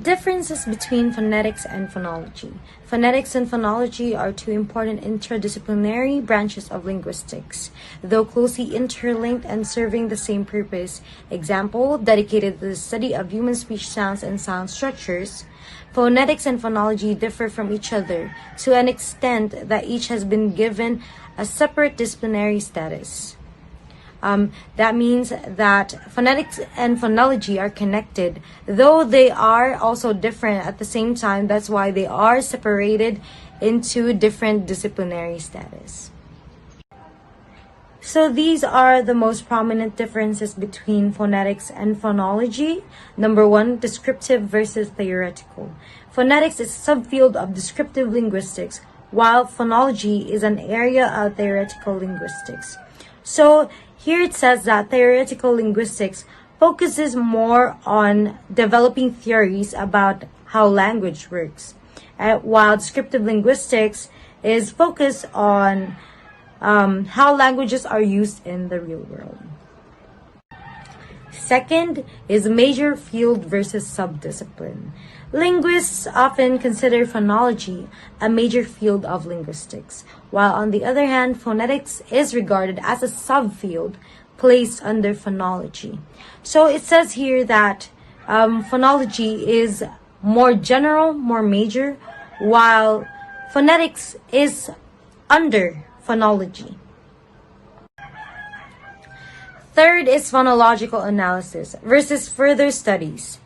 Differences between phonetics and phonology. Phonetics and phonology are two important interdisciplinary branches of linguistics, though closely interlinked and serving the same purpose. Example, dedicated to the study of human speech sounds and sound structures. Phonetics and phonology differ from each other to an extent that each has been given a separate disciplinary status. That means that phonetics and phonology are connected, though they are also different at the same time. That's why they are separated into different disciplinary status. So these are the most prominent differences between phonetics and phonology. Number one, descriptive versus theoretical. Phonetics is a subfield of descriptive linguistics, while phonology is an area of theoretical linguistics. So here it says that theoretical linguistics focuses more on developing theories about how language works, while descriptive linguistics is focused on how languages are used in the real world. Second is major field versus subdiscipline. Linguists often consider phonology a major field of linguistics, while on the other hand, phonetics is regarded as a subfield placed under phonology. So it says here that phonology is more general, more major, while phonetics is under phonology. Third is phonological analysis versus further studies.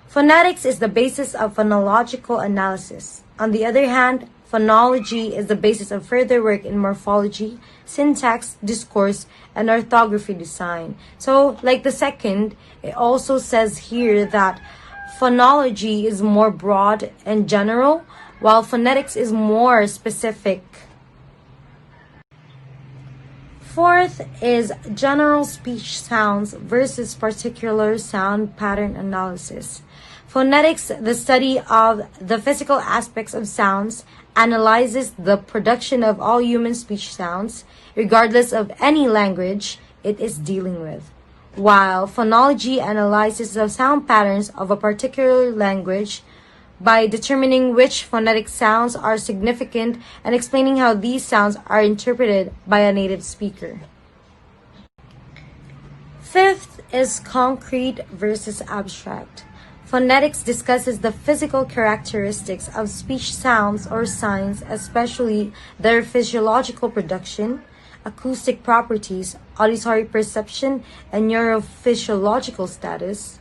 Phonetics is the basis of phonological analysis. On the other hand, phonology is the basis of further work in morphology, syntax, discourse, and orthography design. So, like the second, it also says here that phonology is more broad and general, while phonetics is more specific. Fourth is general speech sounds versus particular sound pattern analysis. Phonetics, the study of the physical aspects of sounds, analyzes the production of all human speech sounds, regardless of any language it is dealing with, while phonology analyzes the sound patterns of a particular language by determining which phonetic sounds are significant and explaining how these sounds are interpreted by a native speaker. Fifth is concrete versus abstract. Phonetics discusses the physical characteristics of speech sounds or signs, especially their physiological production, acoustic properties, auditory perception, and neurophysiological status,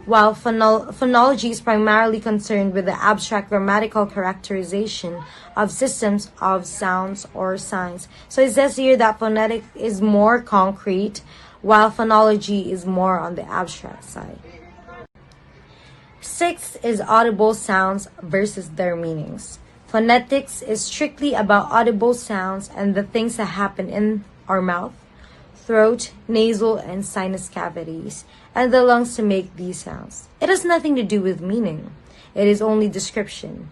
while phonology is primarily concerned with the abstract grammatical characterization of systems of sounds or signs. So it says here that phonetics is more concrete, while phonology is more on the abstract side. Sixth is audible sounds versus their meanings. Phonetics is strictly about audible sounds and the things that happen in our mouth, throat, nasal, and sinus cavities, and the lungs to make these sounds. It has nothing to do with meaning. It is only description.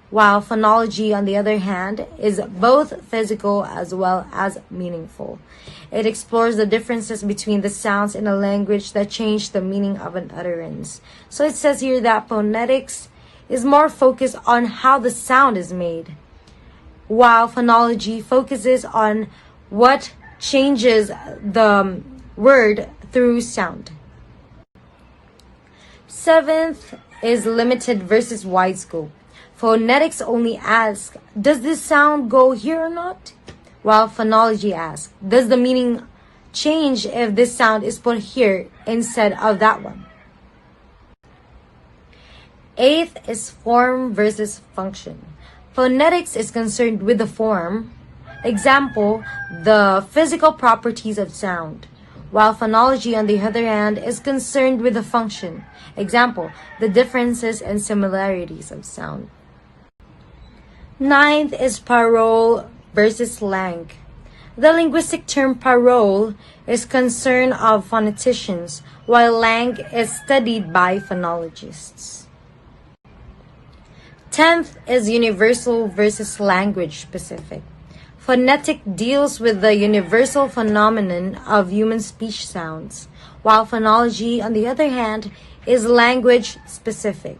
While phonology, on the other hand, is both physical as well as meaningful. It explores the differences between the sounds in a language that change the meaning of an utterance. So it says here that phonetics is more focused on how the sound is made, while phonology focuses on what changes the word through sound. Seventh is limited versus wide scope. Phonetics only asks, does this sound go here or not? While phonology asks, does the meaning change if this sound is put here instead of that one? Eighth is form versus function. Phonetics is concerned with the form, example, the physical properties of sound, while phonology, on the other hand, is concerned with the function, example, the differences and similarities of sound. Ninth is parole versus lang. The linguistic term parole is concern of phoneticians, while lang is studied by phonologists. 10th is universal versus language specific. Phonetic deals with the universal phenomenon of human speech sounds, while phonology, on the other hand, is language specific.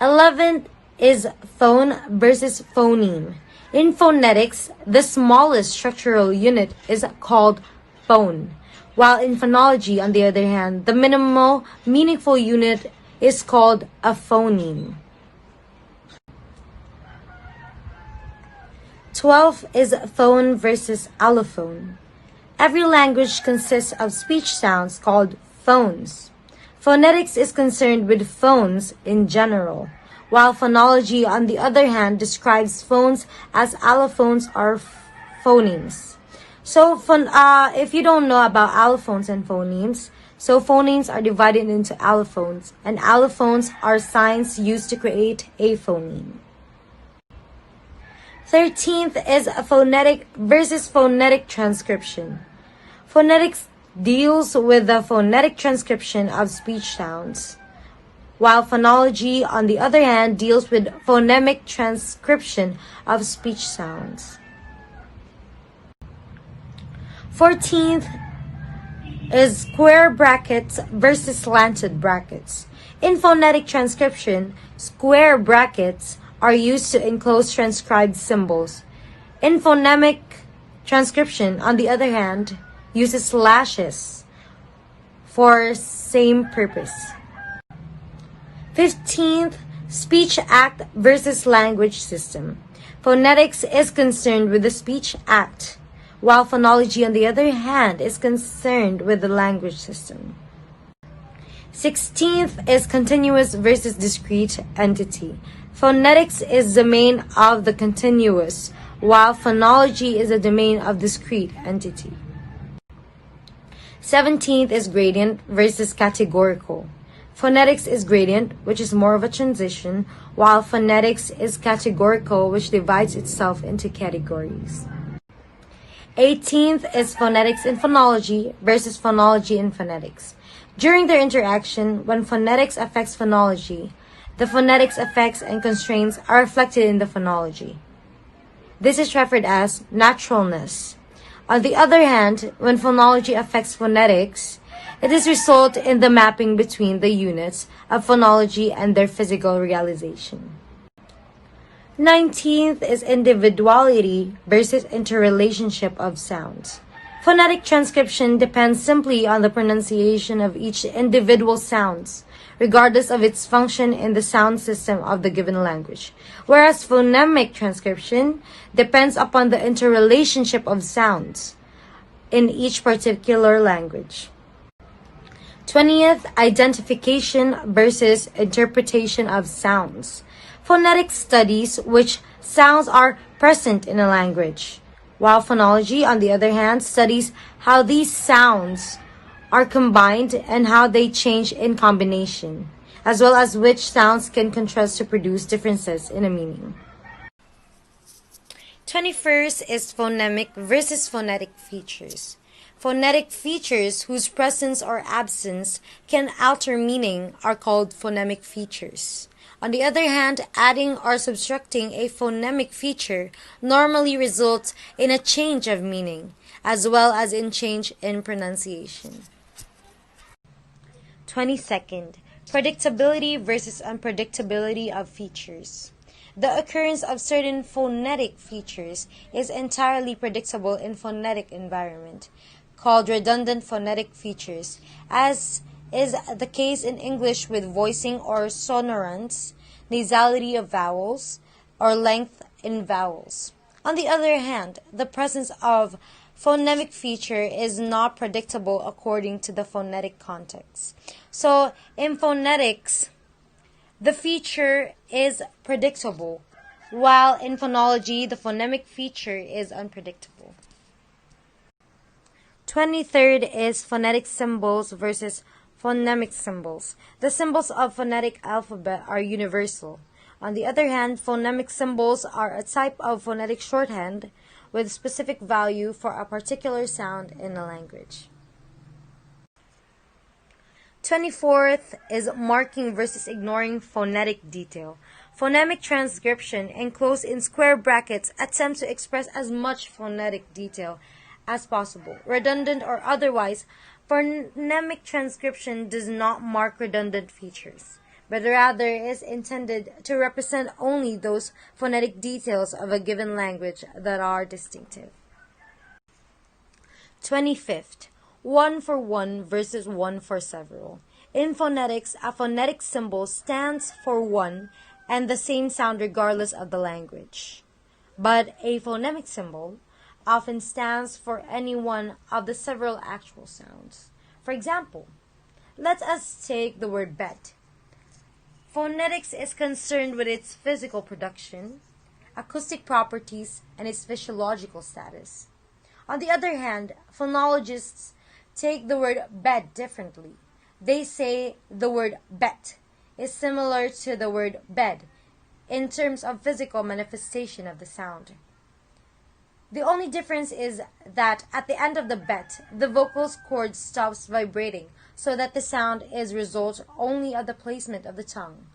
11th is phone versus phoneme. In phonetics, the smallest structural unit is called phone, while in phonology, on the other hand, the minimal meaningful unit is called a phoneme. 12 is phone versus allophone. Every language consists of speech sounds called phones. Phonetics is concerned with phones in general, while phonology, on the other hand, describes phones as allophones or phonemes. So, if you don't know about allophones and phonemes, so phonemes are divided into allophones, and allophones are signs used to create a phoneme. 13th is phonetic versus phonetic transcription. Phonetics deals with the phonetic transcription of speech sounds, while phonology, on the other hand, deals with phonemic transcription of speech sounds. 14th is square brackets versus slanted brackets. In phonetic transcription, square brackets are used to enclose transcribed symbols. In phonemic transcription, on the other hand, uses slashes for same purpose. 15th, speech act versus language system. Phonetics is concerned with the speech act, while phonology, on the other hand, is concerned with the language system. 16th is continuous versus discrete entity. Phonetics is the domain of the continuous, while phonology is the domain of discrete entity. 17th is gradient versus categorical. Phonetics is gradient, which is more of a transition, while phonetics is categorical, which divides itself into categories. 18th is phonetics in phonology versus phonology in phonetics. During their interaction, when phonetics affects phonology, the phonetics effects and constraints are reflected in the phonology. This is referred as naturalness. On the other hand, when phonology affects phonetics, it is result in the mapping between the units of phonology and their physical realization. 19th is individuality versus interrelationship of sounds. Phonetic transcription depends simply on the pronunciation of each individual sounds, regardless of its function in the sound system of the given language, whereas phonemic transcription depends upon the interrelationship of sounds in each particular language. 20th, identification versus interpretation of sounds. Phonetics studies which sounds are present in a language, while phonology, on the other hand, studies how these sounds are combined and how they change in combination, as well as which sounds can contrast to produce differences in a meaning. 21st is phonemic versus phonetic features. Phonetic features whose presence or absence can alter meaning are called phonemic features. On the other hand, adding or subtracting a phonemic feature normally results in a change of meaning, as well as in change in pronunciation. 22nd, predictability versus unpredictability of features. The occurrence of certain phonetic features is entirely predictable in phonetic environment, called redundant phonetic features, as is the case in English with voicing or sonorants, nasality of vowels, or length in vowels. On the other hand, the presence of phonemic feature is not predictable according to the phonetic context. So, in phonetics, the feature is predictable, while in phonology, the phonemic feature is unpredictable. 23rd is phonetic symbols versus phonemic symbols. The symbols of phonetic alphabet are universal. On the other hand, phonemic symbols are a type of phonetic shorthand with specific value for a particular sound in a language. 24th is marking versus ignoring phonetic detail. Phonemic transcription, enclosed in square brackets, attempts to express as much phonetic detail as possible, redundant or otherwise. Phonemic transcription does not mark redundant features, but rather is intended to represent only those phonetic details of a given language that are distinctive. 25th, one for one versus one for several. In phonetics, a phonetic symbol stands for one and the same sound regardless of the language. But a phonemic symbol often stands for any one of the several actual sounds. For example, let us take the word bed. Phonetics is concerned with its physical production, acoustic properties, and its physiological status. On the other hand, phonologists take the word bed differently. They say the word bet is similar to the word bed in terms of physical manifestation of the sound. The only difference is that at the end of the bet, the vocal cord stops vibrating so that the sound is result only of the placement of the tongue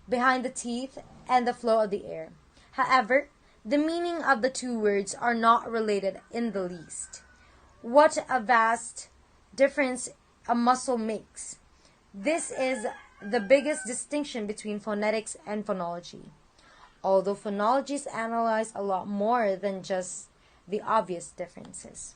behind the teeth and the flow of the air. However, the meaning of the two words are not related in the least. What a vast difference a muscle makes. This is the biggest distinction between phonetics and phonology. Although phonologists analyze a lot more than just the obvious differences.